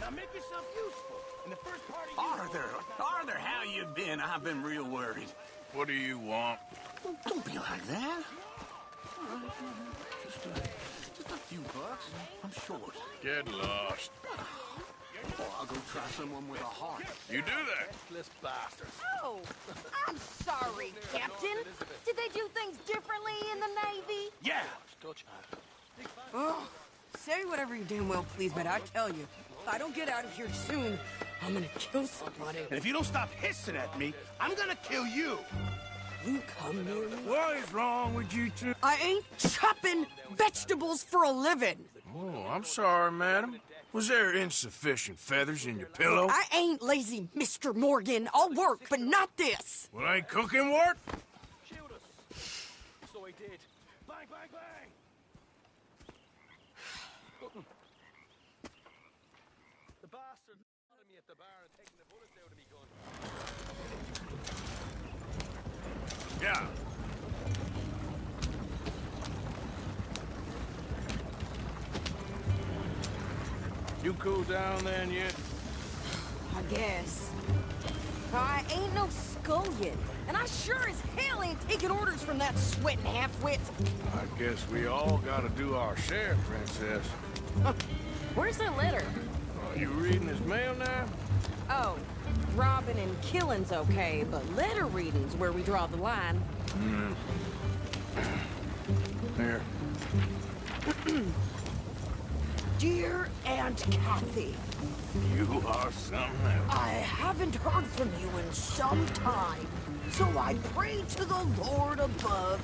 Now make yourself useful. In the first part of Arthur, how you been? I've been real worried. What do you want? Don't be like that. Just a few bucks. I'm short. Get lost. Or I'll go try someone with a heart. You do that? Let's bastard. Oh, I'm sorry, Captain. Did they do things differently in the Navy? Yeah. Oh, say whatever you damn well please, but I tell you, if I don't get out of here soon, I'm gonna kill somebody. And if you don't stop hissing at me, I'm gonna kill you. You come near me. What is wrong with you two? I ain't chopping vegetables for a living. Oh, I'm sorry, madam. Was there insufficient feathers in your pillow? I ain't lazy, Mr. Morgan. I'll work, but not this. Well, ain't cooking work? Shield us. So he did. Bang, bang, bang. The bastard at me at the bar and taking the bullets out of me gun. Yeah. You cool down then yet? I guess. I ain't no scullion, and I sure as hell ain't taking orders from that sweating half-wit. I guess we all gotta do our share, Princess. Where's that letter? Are you reading his mail now? Oh, robbing and killing's okay, but letter reading's where we draw the line. Here. Dear Aunt Kathy, You are something else. I haven't heard from you in some time, so I pray to the Lord above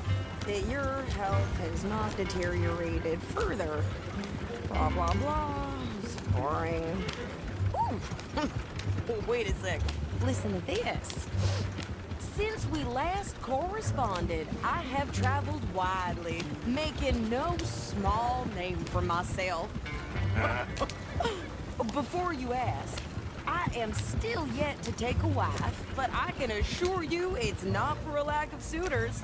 That your health has not deteriorated further. Blah, blah, blah. It's boring. Ooh. Wait a sec. Listen to this. Since we last corresponded, I have traveled widely, making no small name for myself. Before you ask, I am still yet to take a wife, but I can assure you it's not for a lack of suitors.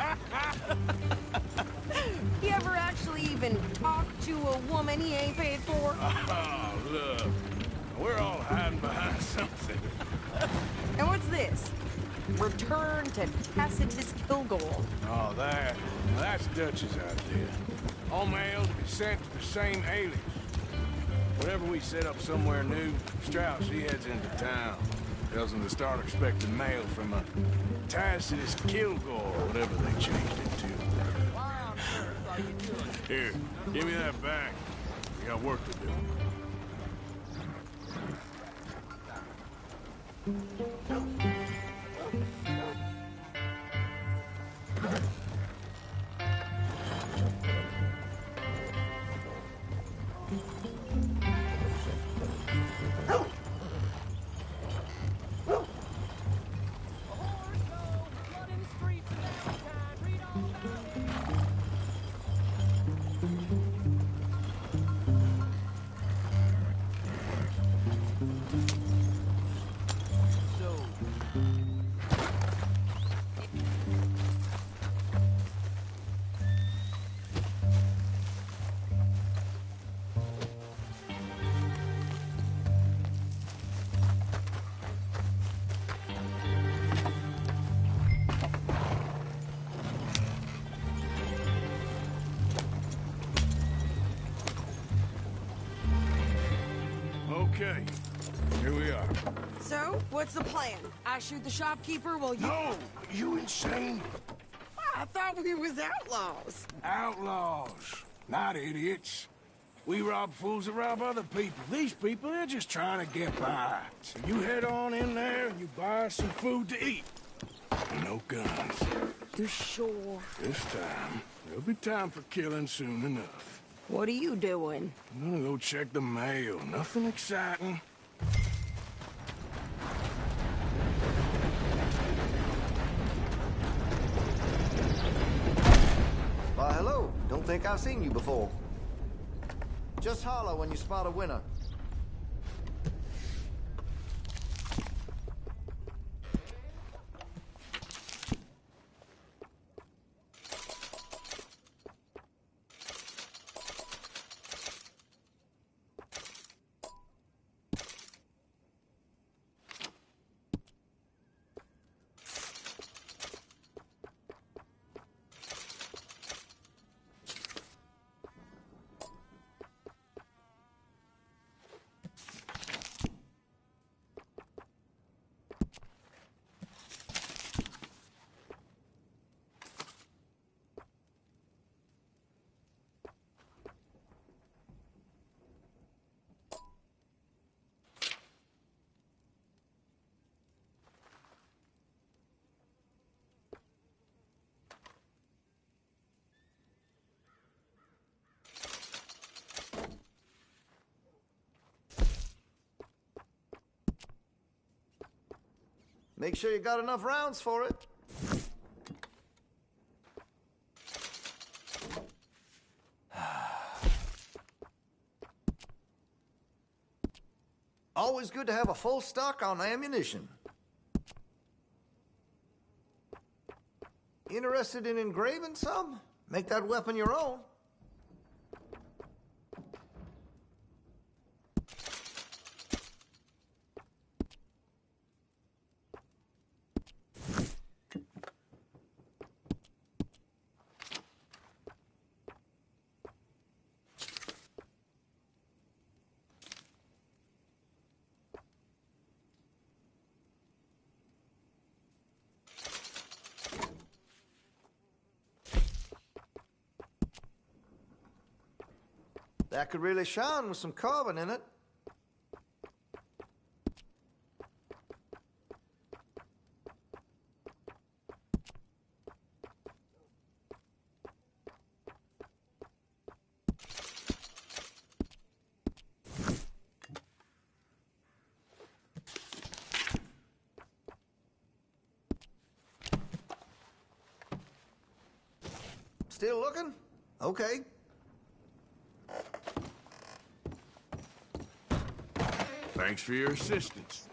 You ever actually even talk to a woman he ain't paid for? Oh, look. We're all hiding behind something. And what's this? Return to Tacitus Kilgore. Oh, that's Dutch's idea. All mail to be sent to the same alias. Whenever we set up somewhere new, Strauss, he heads into town. Tells them to start expecting mail from a Tacitus Kilgore, whatever they changed it to. Here, give me that back. We got work to do. Okay, here we are. So, what's the plan? I shoot the shopkeeper while you... No! You insane? I thought we was outlaws. Outlaws, not idiots. We rob fools that rob other people. These people, they're just trying to get by. So you head on in there and you buy some food to eat. No guns. You sure? This time, there'll be time for killing soon enough. What are you doing? I'm gonna go check the mail. Nothing exciting. Why, hello. Don't think I've seen you before. Just holler when you spot a winner. Make sure you got enough rounds for it. Always good to have a full stock on ammunition. Interested in engraving some? Make that weapon your own. That could really shine with some carbon in it. Still looking? Okay. Thanks for your assistance.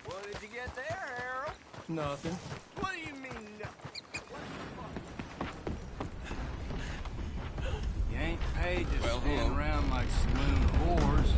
What did you get there, Harold? Nothing. What do you mean, no? You ain't paid to stand around like saloon whores.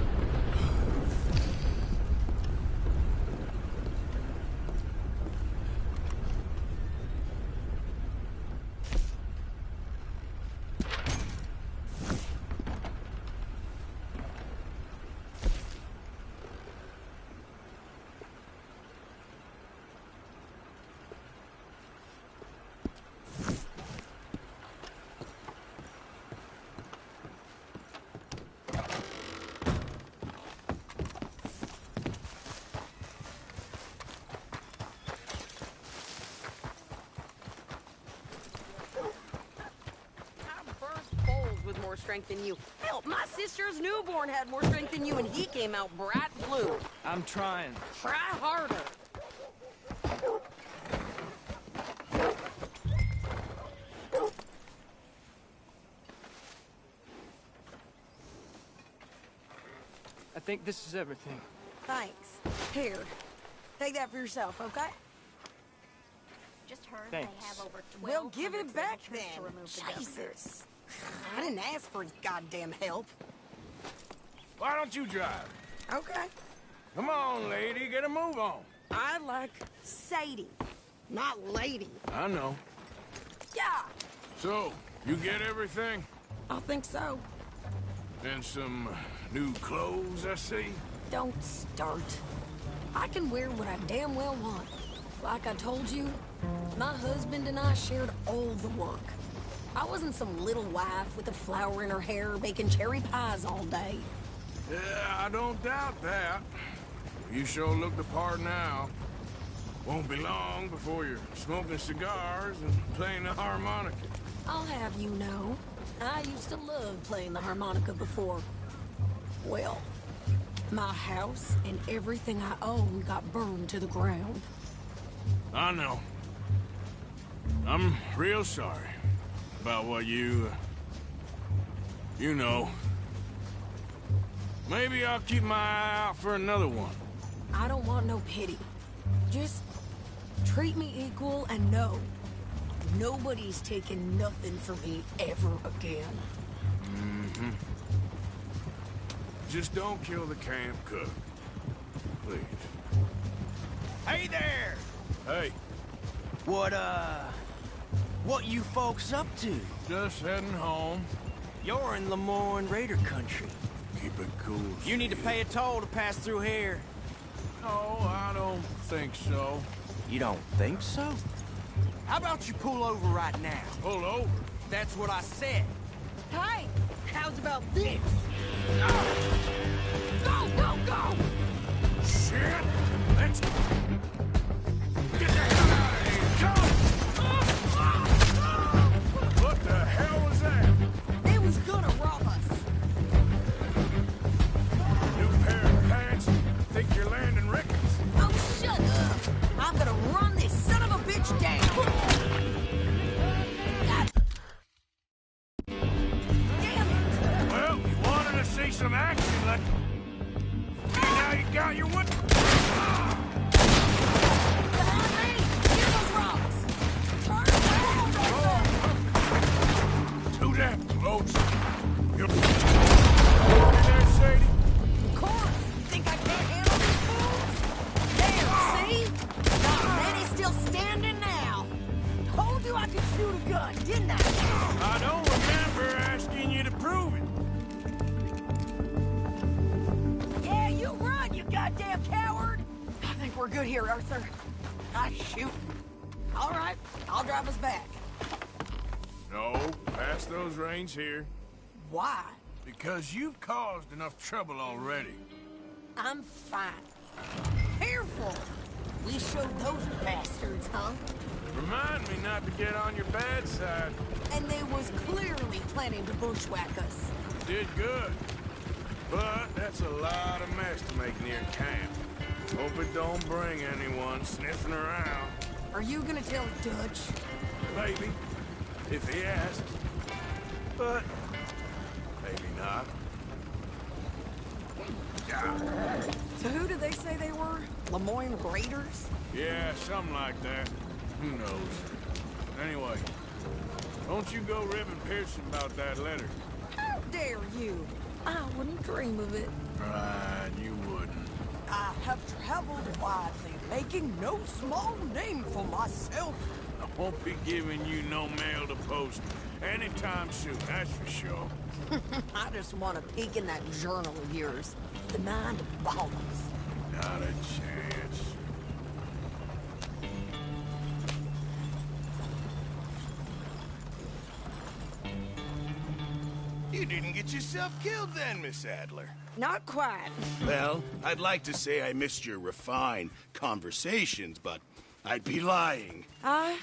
More strength than you. Hell, my sister's newborn had more strength than you, and he came out bright blue. I'm trying. Try harder. I think this is everything. Thanks. Here, take that for yourself, okay? Just heard Thanks. they have over 12 Well, give it back then. to remove the dust. Jesus. I didn't ask for his goddamn help. Why don't you drive? Okay. Come on, lady, get a move on. I like Sadie, not lady. I know. Yeah, So, you get everything? I think so. And some new clothes, I see? Don't start. I can wear what I damn well want. Like I told you, my husband and I shared all the work. I wasn't some little wife with a flower in her hair baking cherry pies all day. Yeah, I don't doubt that. You sure look the part now. Won't be long before you're smoking cigars and playing the harmonica. I'll have you know, I used to love playing the harmonica before. Well, my house and everything I owned got burned to the ground. I know. I'm real sorry about what you know. Maybe I'll keep my eye out for another one. I don't want no pity. Just treat me equal and know nobody's taking nothing from me ever again. Mm-hmm. Just don't kill the camp cook. Please. Hey there! Hey, What you folks up to? just heading home. You're in Lemoyne Raider country. Keep it cool. You need to Steve. pay a toll to pass through here. No, I don't think so. You don't think so? How about you pull over right now? Pull over. That's what I said. Hey, how's about this? Go, go, go! Shit! Let's get the hell out of here! Come! What the hell was that? the gun, didn't I? I don't remember asking you to prove it. Yeah, you run, you goddamn coward! I think we're good here, Arthur. Ah, shoot. All right, I'll drive us back. No, pass those reins here. Why? Because you've caused enough trouble already. I'm fine. Careful! We showed those bastards, huh? Remind me not to get on your bad side. And they was clearly planning to bushwhack us. Did good. But that's a lot of mess to make near camp. Hope it don't bring anyone sniffing around. Are you gonna tell Dutch? Maybe, if he asks. But maybe not. Yeah. So who did they say they were? Lemoyne Raiders? Yeah, something like that. Who knows? Anyway, don't you go ribbing Pearson about that letter. How dare you? I wouldn't dream of it. Right, you wouldn't. I have traveled widely, making no small name for myself. I won't be giving you no mail to post anytime soon, that's for sure. I just want to peek in that journal of yours. The 9 volumes. Not a chance. You didn't get yourself killed then, Miss Adler. Not quite. Well, I'd like to say I missed your refined conversations, but I'd be lying. I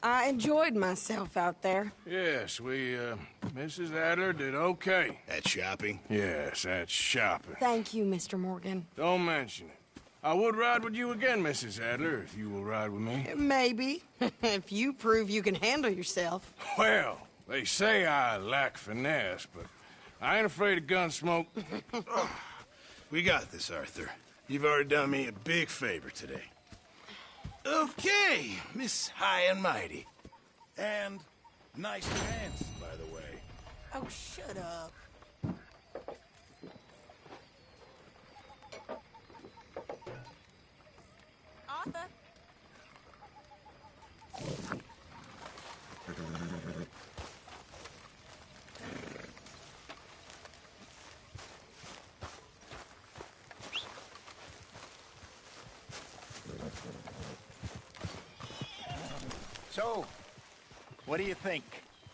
enjoyed myself out there. Yes, Mrs. Adler did okay. At shopping? Yes, that's shopping. Thank you, Mr. Morgan. Don't mention it. I would ride with you again, Mrs. Adler, if you will ride with me. Maybe. If you prove you can handle yourself. Well, they say I lack finesse, but I ain't afraid of gun smoke. We got this, Arthur. You've already done me a big favor today. Okay, Miss High and Mighty. And nice pants, by the way. Oh, shut up. Arthur? So, what do you think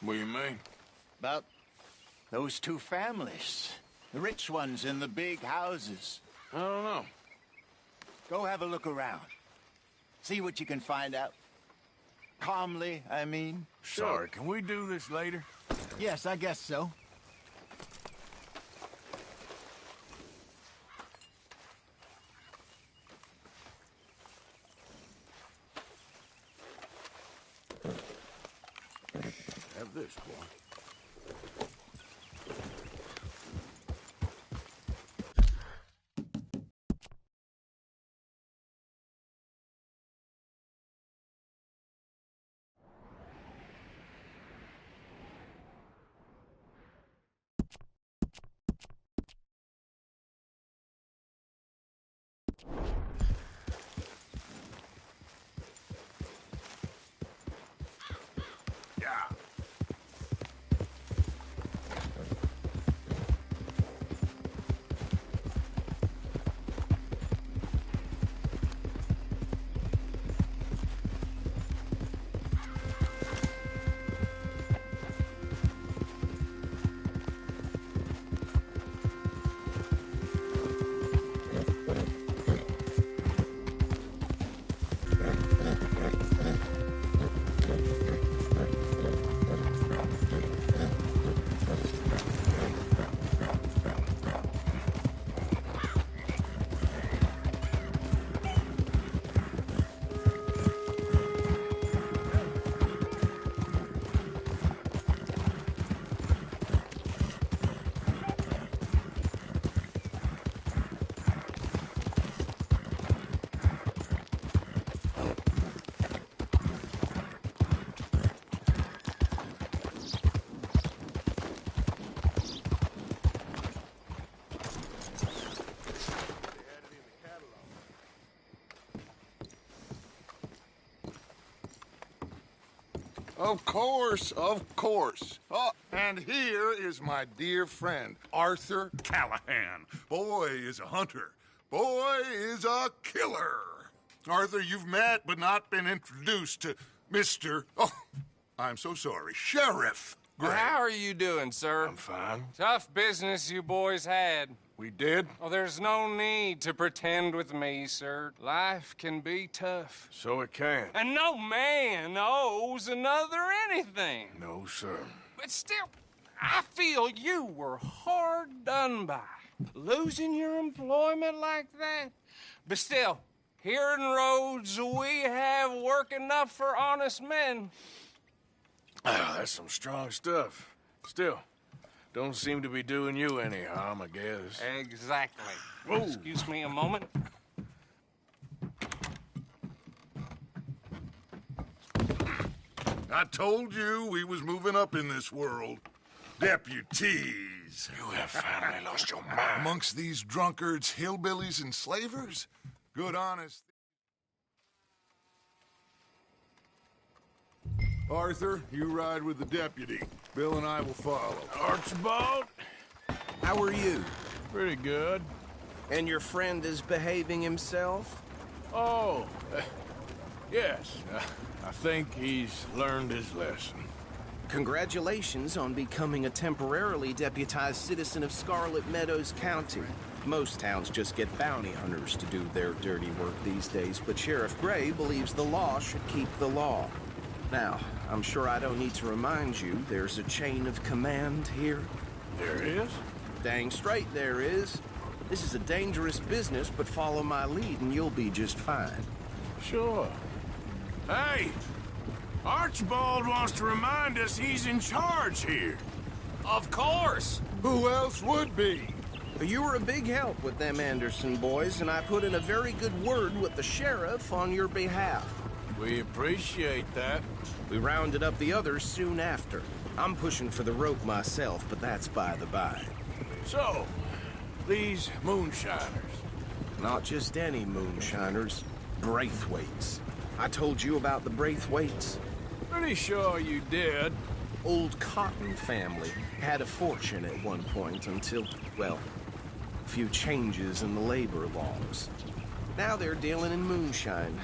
What do you mean? about those two families? The rich ones in the big houses. I don't know. Go have a look around. See what you can find out. Calmly, I mean. Sorry, can we do this later? Yes, I guess so. Have this, boy. Yeah. Of course, of course. Oh, and here is my dear friend, Arthur Callahan. Boy is a hunter. Boy is a killer. Arthur, you've met but not been introduced to Mr. Oh, I'm so sorry, Sheriff Gray. How are you doing, sir? I'm fine. Tough business you boys had. We did? Oh, there's no need to pretend with me, sir. Life can be tough. So it can. And no man owes another anything. No, sir. But still, I feel you were hard done by. Losing your employment like that. But still, here in Rhodes, we have work enough for honest men. Ah, that's some strong stuff. Still, don't seem to be doing you any harm, I guess. Exactly. Whoa. Excuse me a moment. I told you we was moving up in this world. Deputies. You have finally lost your mind. Amongst these drunkards, hillbillies, and slavers? Good, honest... Arthur, you ride with the deputy. Bill and I will follow. Archibald? How are you? Pretty good. And your friend is behaving himself? Oh, yes. I think he's learned his lesson. Congratulations on becoming a temporarily deputized citizen of Scarlet Meadows County. Most towns just get bounty hunters to do their dirty work these days, but Sheriff Gray believes the law should keep the law. Now, I'm sure I don't need to remind you, there's a chain of command here. There is? Dang straight there is. This is a dangerous business, but follow my lead and you'll be just fine. Sure. Hey! Archibald wants to remind us he's in charge here. Of course. Who else would be? You were a big help with them Anderson boys, and I put in a very good word with the sheriff on your behalf. We appreciate that. We rounded up the others soon after. I'm pushing for the rope myself, but that's by the by. So, these moonshiners. Not just any moonshiners. Braithwaites. I told you about the Braithwaites? Pretty sure you did. Old Cotton family had a fortune at one point until, well, a few changes in the labor laws. Now they're dealing in moonshine.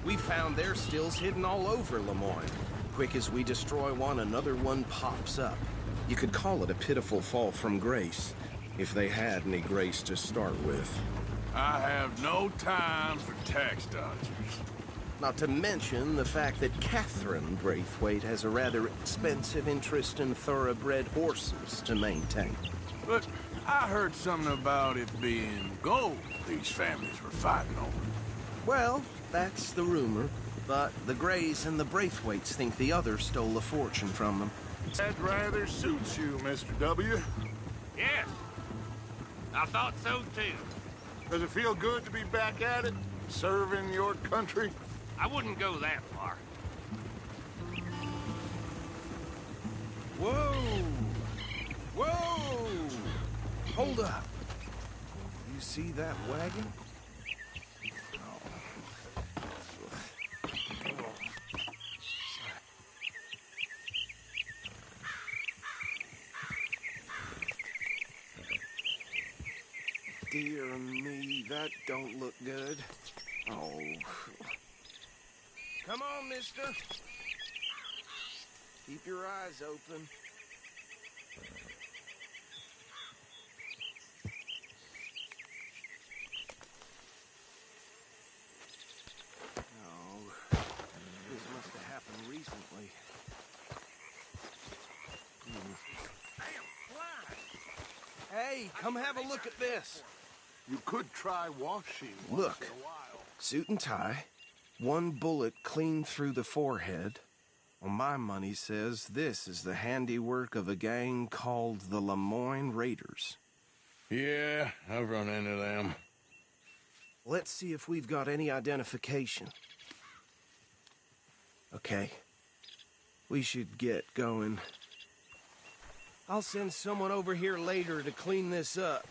We found their stills hidden all over Lemoyne. Quick as we destroy one, another one pops up. You could call it a pitiful fall from grace, if they had any grace to start with. I have no time for tax dodgers. Not to mention the fact that Catherine Braithwaite has a rather expensive interest in thoroughbred horses to maintain. But I heard something about it being gold these families were fighting over. Well, that's the rumor. But the Grays and the Braithwaites think the others stole a fortune from them. That rather suits you, Mr. W. Yes. I thought so, too. Does it feel good to be back at it? Serving your country? I wouldn't go that far. Whoa! Whoa! Hold up. You see that wagon? Dear me, that don't look good. Oh. Come on, mister. Keep your eyes open. Oh, this must have happened recently. Hey, come have a look at this. You could try washing once Look, in a while. suit and tie, one bullet clean through the forehead. Well, my money says this is the handiwork of a gang called the Lemoyne Raiders. Yeah, I've run into them. Let's see if we've got any identification. Okay. We should get going. I'll send someone over here later to clean this up.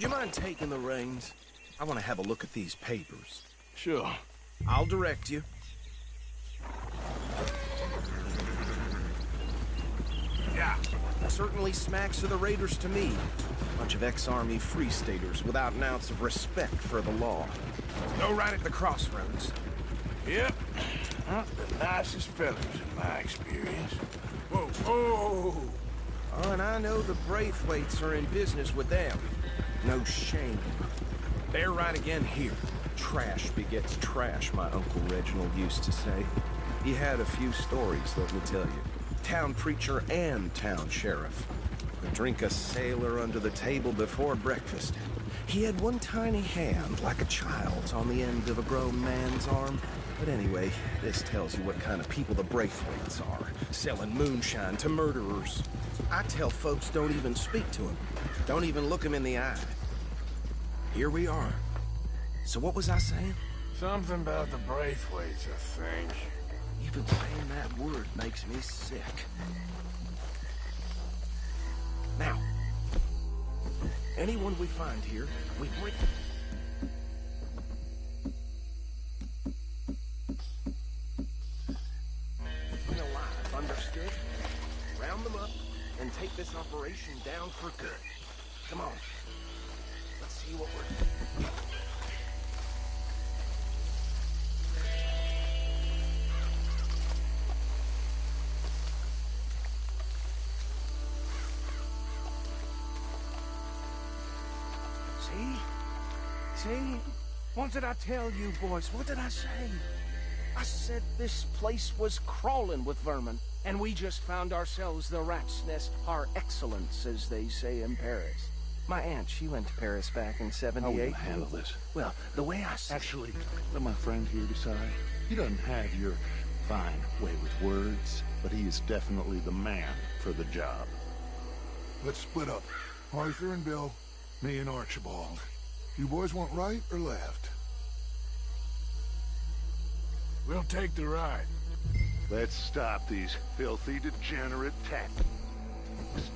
you mind taking the reins? I want to have a look at these papers. Sure. I'll direct you. Yeah. Certainly smacks of the Raiders to me. Bunch of ex-Army Free Staters without an ounce of respect for the law. Go right at the crossroads. Yep. Not the nicest fellas in my experience. Whoa, whoa! Oh, and I know the Braithwaites are in business with them. No shame. They're right again here. Trash begets trash, my Uncle Reginald used to say. He had a few stories, let me tell you. Town preacher and town sheriff. Could drink a sailor under the table before breakfast. He had one tiny hand, like a child's, on the end of a grown man's arm. But anyway, this tells you what kind of people the Braithwaites are. Selling moonshine to murderers. I tell folks don't even speak to him. Don't even look him in the eye. Here we are. So what was I saying? Something about the Braithwaites, I think. Even saying that word makes me sick. Now, anyone we find here, we bring... Bring alive, understood? Round them up and take this operation down for good. Come on. Let's see what we're... See? What did I tell you, boys? What did I say? I said this place was crawling with vermin, and we just found ourselves the rat's nest par excellence, as they say in Paris. My aunt, she went to Paris back in '78. How will you handle this? Well, the way I see... Actually, let my friend here decide. He doesn't have your fine way with words, but he is definitely the man for the job. Let's split up. Arthur and Bill, me and Archibald. You boys want right or left? We'll take the right. Let's stop these filthy, degenerate tactics.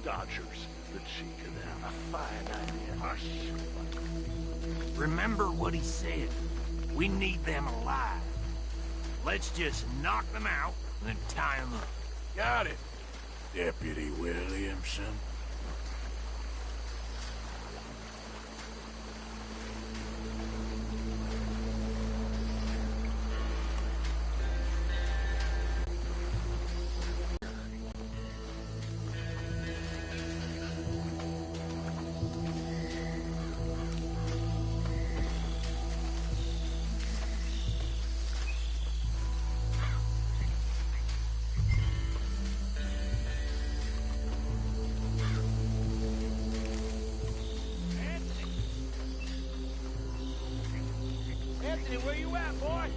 Dodgers that she could have a fine idea. Hush. Remember what he said. We need them alive. Let's just knock them out and then tie them up. Got it, Deputy Williamson. Anthony, where you at, boy?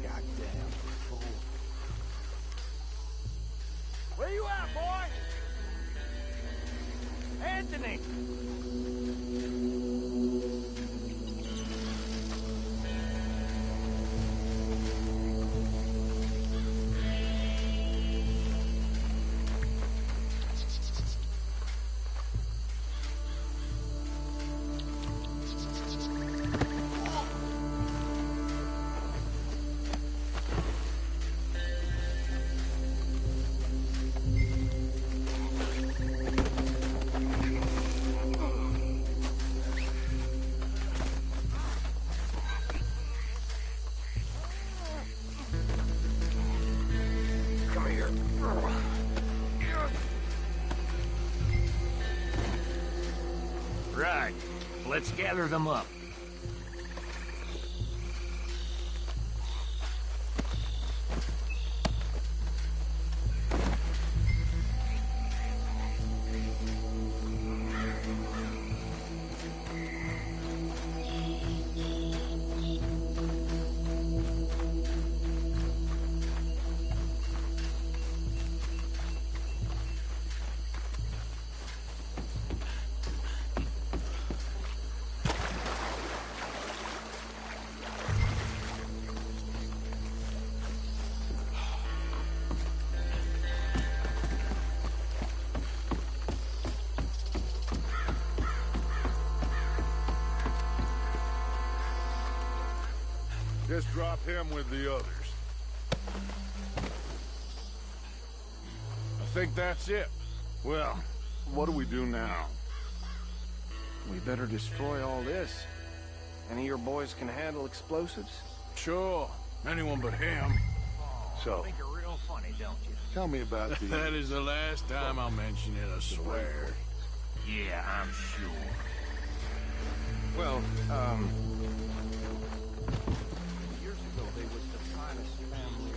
Goddamn fool. Where you at, boy? Anthony! Right. Let's gather them up. Just drop him with the others. I think that's it. Well, what do we do now? We better destroy all this. Any of your boys can handle explosives? Sure. Anyone but him. So, Think you're real funny, don't you? tell me about the... That is the last time I'll mention it, I swear. Yeah, I'm sure. Well, years ago they was the finest family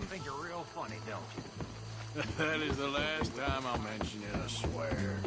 Think you're real funny, don't you? That is the last time I'll mention it, I swear.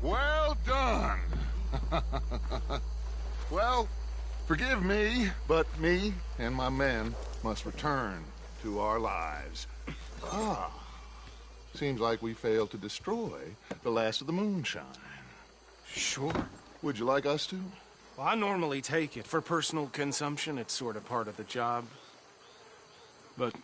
Well done. Well, forgive me, but me and my men must return to our lives. Ah, seems like we failed to destroy the last of the moonshine. Sure. Would you like us to? Well, I normally take it for personal consumption. It's sort of part of the job. But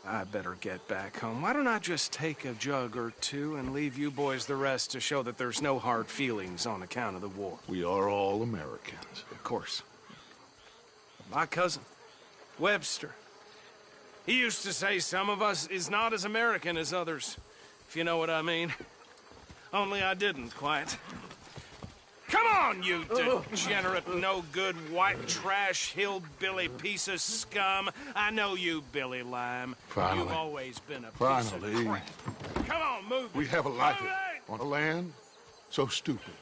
I better get back home. Why don't I just take a jug or two and leave you boys the rest to show that there's no hard feelings on account of the war? We are all Americans. Of course. My cousin, Webster, he used to say some of us is not as American as others, if you know what I mean. Only I didn't quite. Come on, you degenerate, no-good, white trash, hillbilly piece of scum. I know you, Billy Lime. Finally. You've always been a piece Finally. of crap. Come on, move it. We have a life Move on a land so stupid,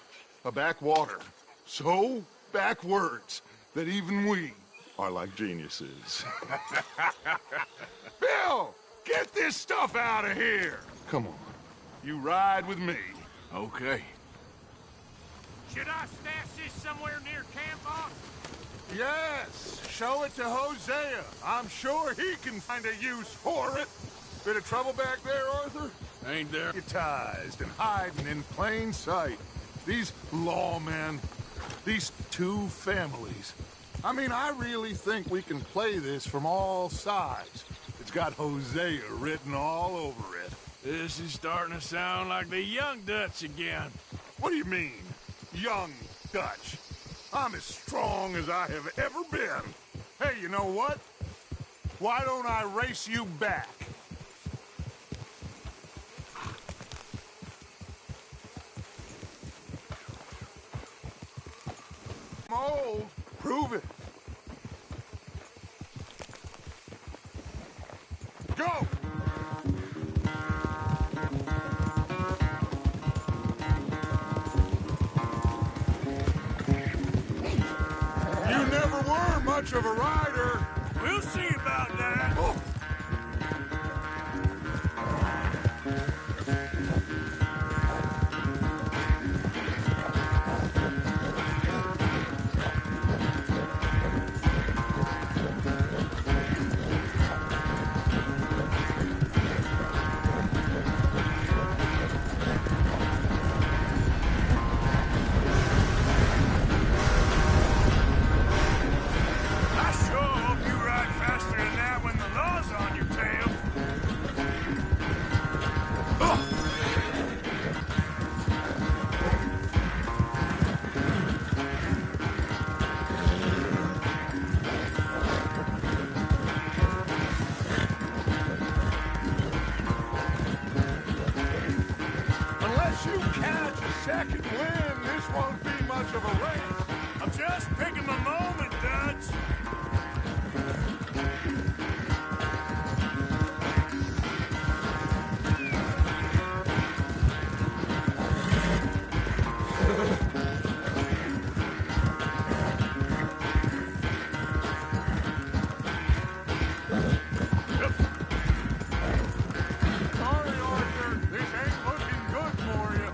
a backwater so backwards that even we are like geniuses. Bill, get this stuff out of here. Come on, you ride with me. Okay. Should I stash this somewhere near camp, boss? Yes, show it to Hosea. I'm sure he can find a use for it. Bit of trouble back there, Arthur? Ain't there? Deputized and hiding in plain sight. These lawmen, these two families. I mean, I really think we can play this from all sides. It's got Hosea written all over it. This is starting to sound like the Young Dutch again. What do you mean, Young Dutch? I'm as strong as I have ever been. Hey, you know what? Why don't I race you back? I'm old. Prove it. Go! You never were much of a rider. We'll see about that. Oh. I sure hope you ride faster than that when the law's on your tail. Unless you catch a second wind, this won't be much of a race. I'm just picking my moment, Dutch. Sorry, Arthur, this ain't looking good for you.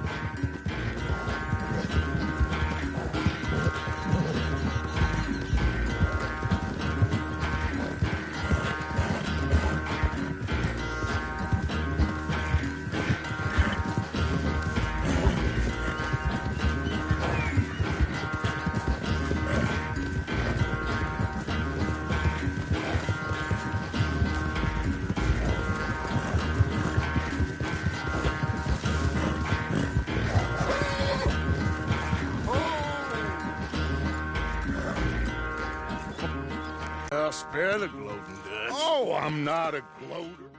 I'll spare the gloating, Dutch. Oh, I'm not a gloater.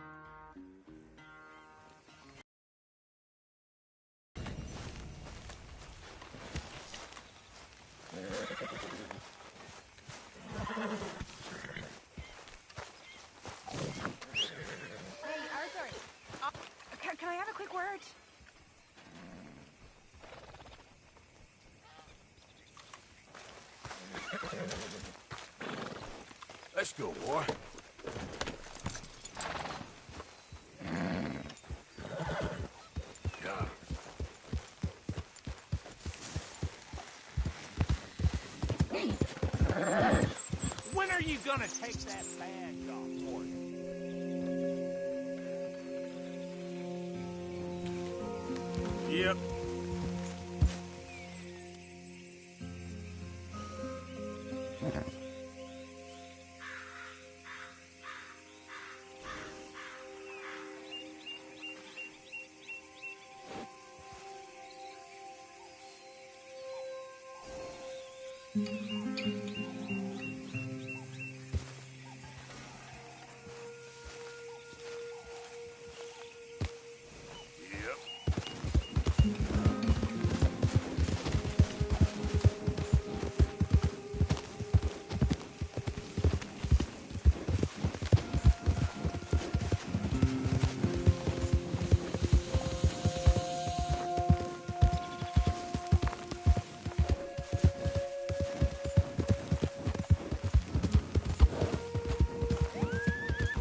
Hey, Arthur. Can I have a quick word? Let's go, boy. Yeah. When are you gonna take that badge off for you? Yep.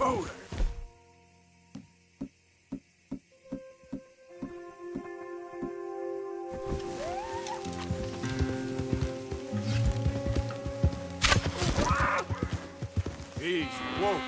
Oh, there. Easy. Whoa.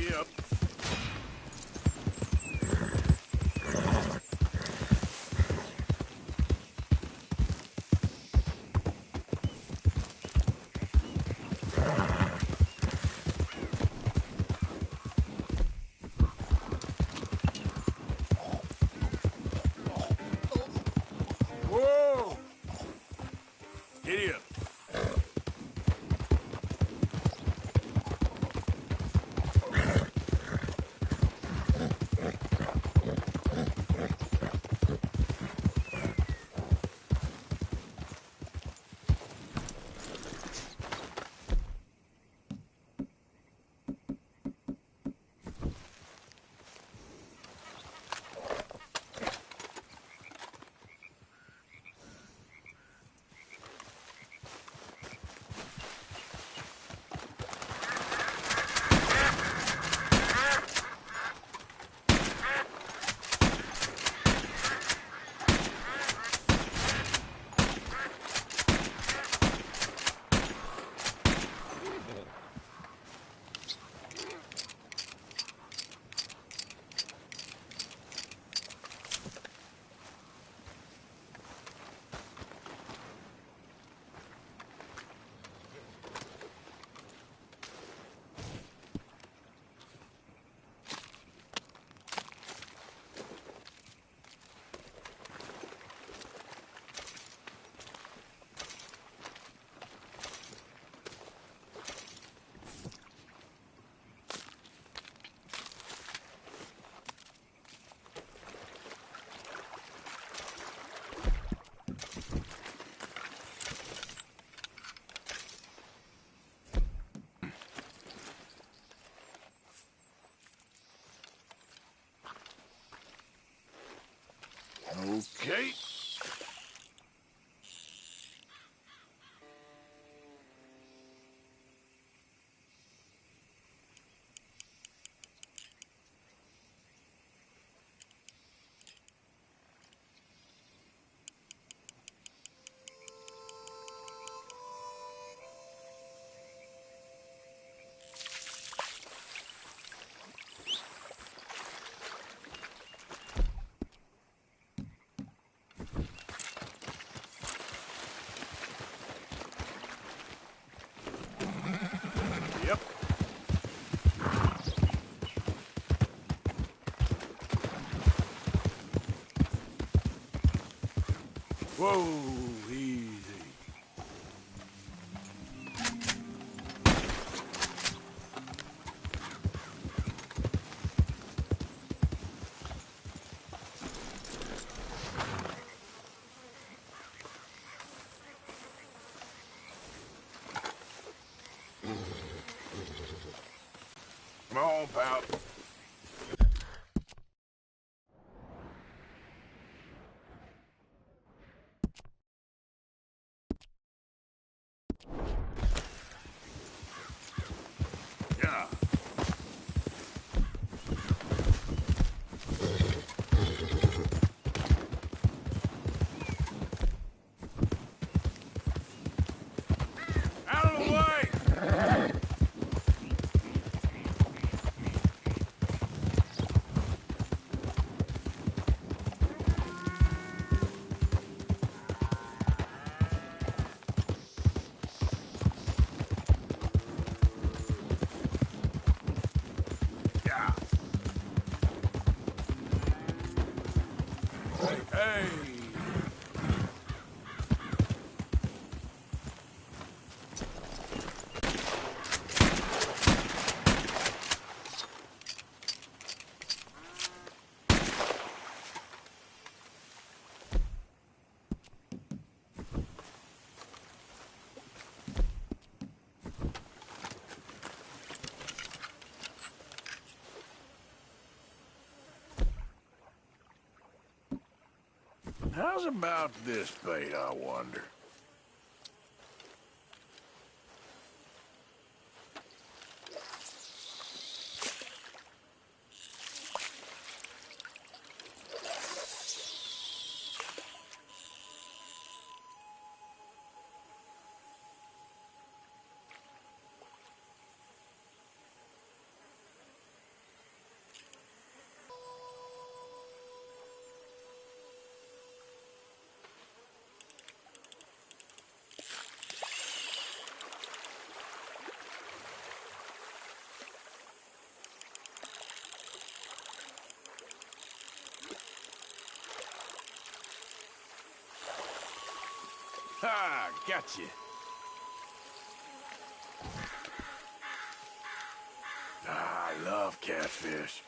Yep. Whoa! Giddy up. Okay. Yep. Whoa, easy. Come on, pal. Yeah. Out of the way! Hey! How's about this bait, I wonder? Ha! Gotcha. Ah, I love catfish.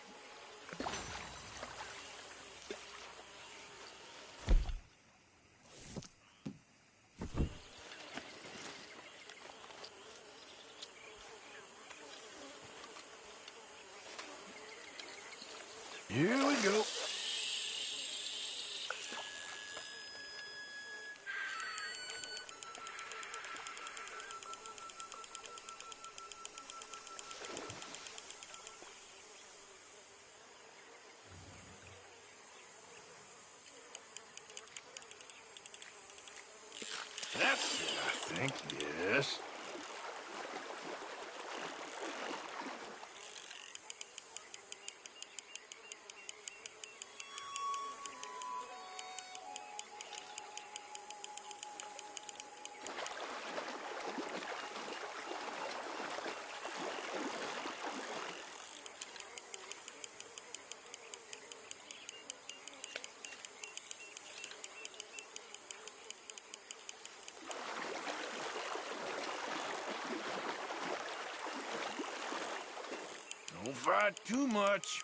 Here we go. That's it, I think, yes. Don't fight too much.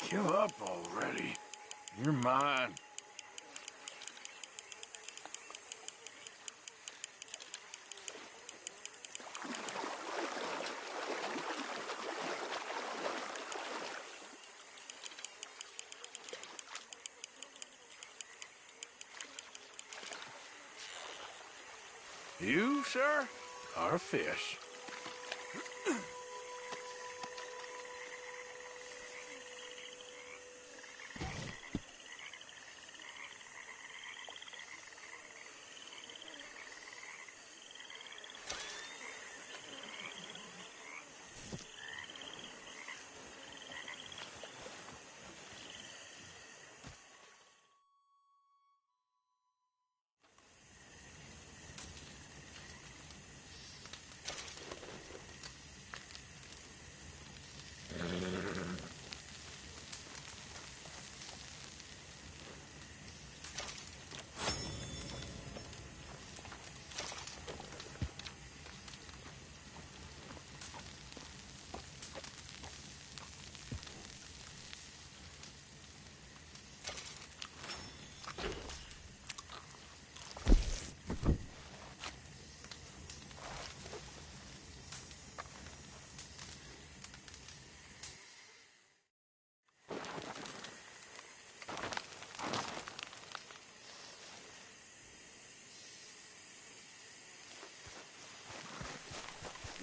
Give up already. You're mine. You, sir, are a fish.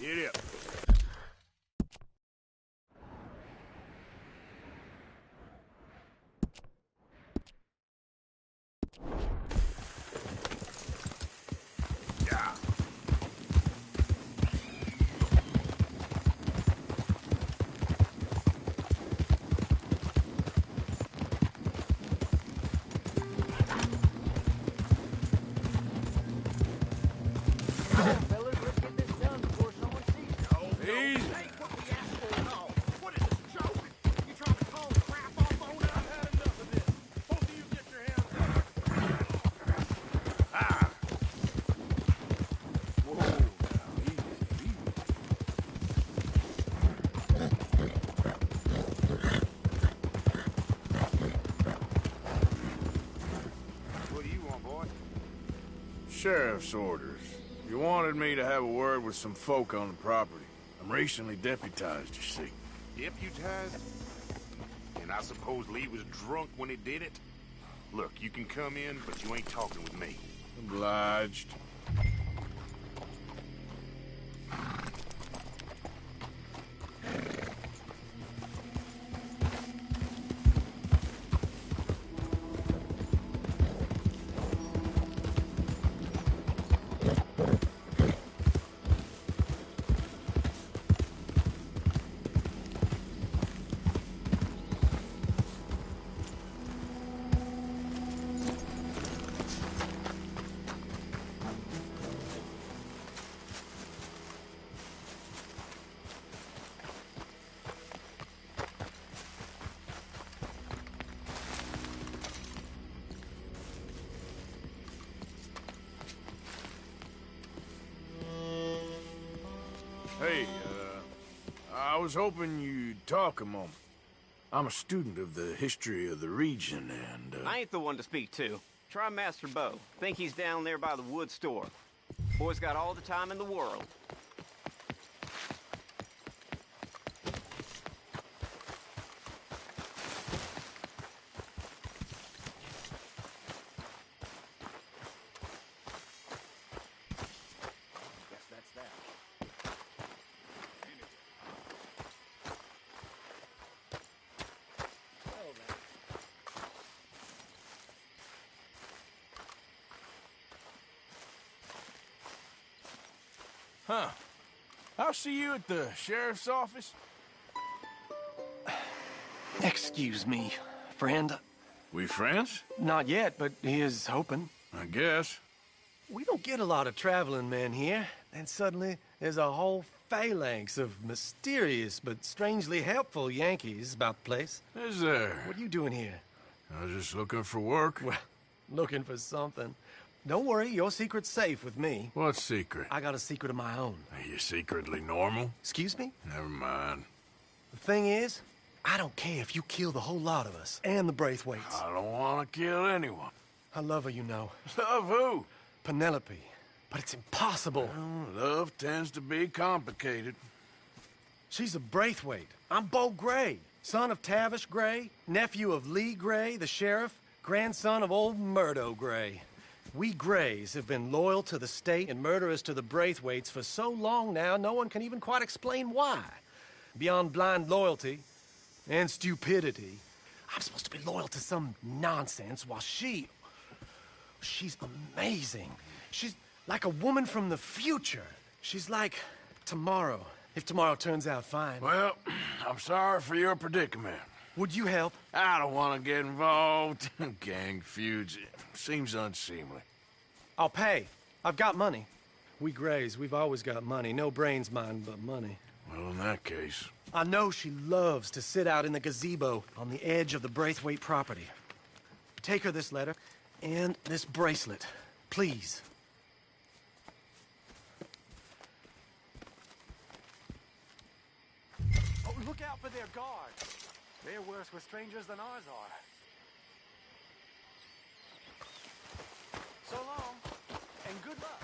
Giddy up. Sheriff's orders. You wanted me to have a word with some folk on the property. I'm recently deputized, you see. Deputized? And I suppose Lee was drunk when he did it? Look, you can come in, but you ain't talking with me. Obliged. Hey, I was hoping you'd talk a moment. I'm a student of the history of the region, and, I ain't the one to speak to. Try Master Bo. Think he's down there by the wood store. Boy's got all the time in the world. Huh. I'll see you at the sheriff's office. Excuse me, friend. We friends? Not yet, but he is hoping. I guess. We don't get a lot of traveling men here, and suddenly there's a whole phalanx of mysterious but strangely helpful Yankees about the place. Is there? What are you doing here? I was just looking for work. Well, looking for something. Don't worry, your secret's safe with me. What secret? I got a secret of my own. Are you secretly normal? Excuse me? Never mind. The thing is, I don't care if you kill the whole lot of us, and the Braithwaites. I don't want to kill anyone. I love her, you know. Love who? Penelope. But it's impossible. Well, love tends to be complicated. She's a Braithwaite. I'm Bo Gray, son of Tavish Gray, nephew of Lee Gray, the sheriff, grandson of old Murdo Gray. We Grays have been loyal to the state and murderous to the Braithwaites for so long now, no one can even quite explain why. Beyond blind loyalty and stupidity, I'm supposed to be loyal to some nonsense while she's amazing. She's like a woman from the future. She's like tomorrow, if tomorrow turns out fine. Well, I'm sorry for your predicament. Would you help? I don't want to get involved. Gang feuds. Seems unseemly. I'll pay. I've got money. We Grays, we've always got money. No brains, mind, but money. Well, in that case... I know she loves to sit out in the gazebo on the edge of the Braithwaite property. Take her this letter and this bracelet, please. Oh, look out for their guards. They're worse with strangers than ours are. So long, and good luck.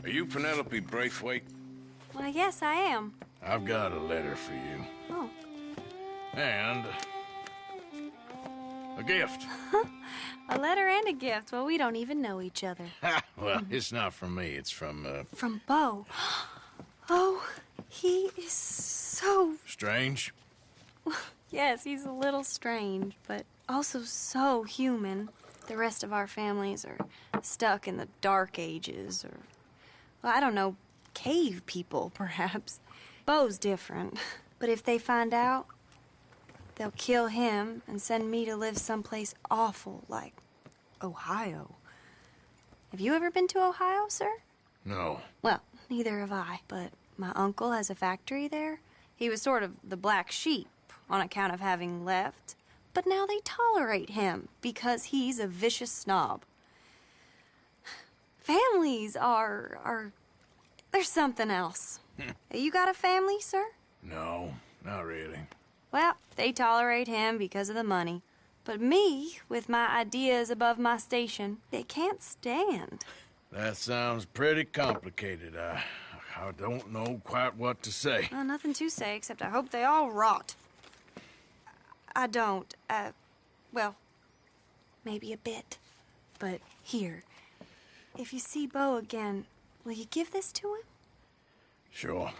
Are you Penelope Braithwaite? Well, yes, I am. I've got a letter for you. Oh. And a gift. A letter and a gift. Well, we don't even know each other. Well, it's not from me. It's from, From Beau. Oh, he is so... Strange? Yes, he's a little strange, but also so human. The rest of our families are stuck in the Dark Ages, or... Well, I don't know, cave people, perhaps. Beau's different. But if they find out, they'll kill him and send me to live someplace awful like Ohio. Have you ever been to Ohio, sir? No. Well, neither have I, but my uncle has a factory there. He was sort of the black sheep on account of having left. But now they tolerate him because he's a vicious snob. Families are there's something else. You got a family, sir? No, not really. Well, they tolerate him because of the money. But me, with my ideas above my station, they can't stand. That sounds pretty complicated. I don't know quite what to say. Well, nothing to say, except I hope they all rot. I don't, well, maybe a bit. But here, if you see Beau again, will you give this to him? Sure.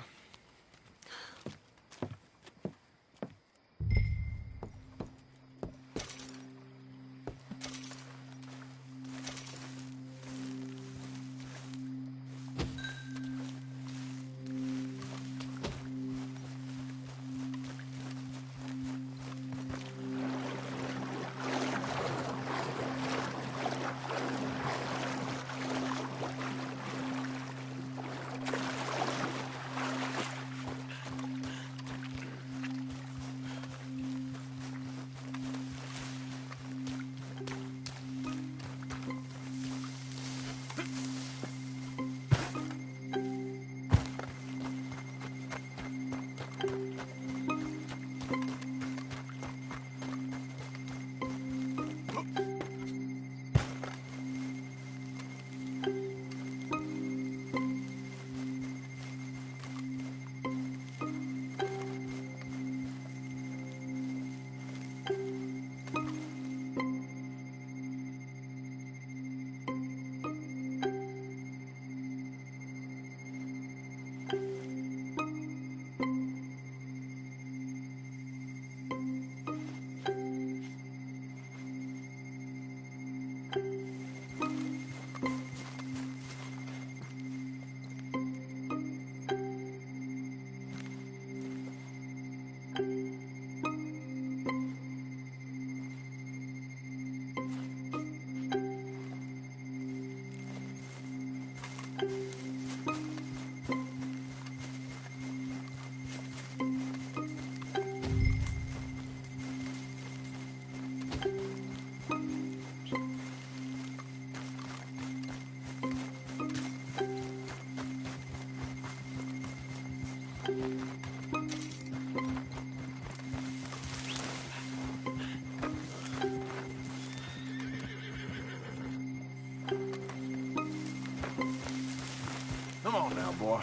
Come on now, boy.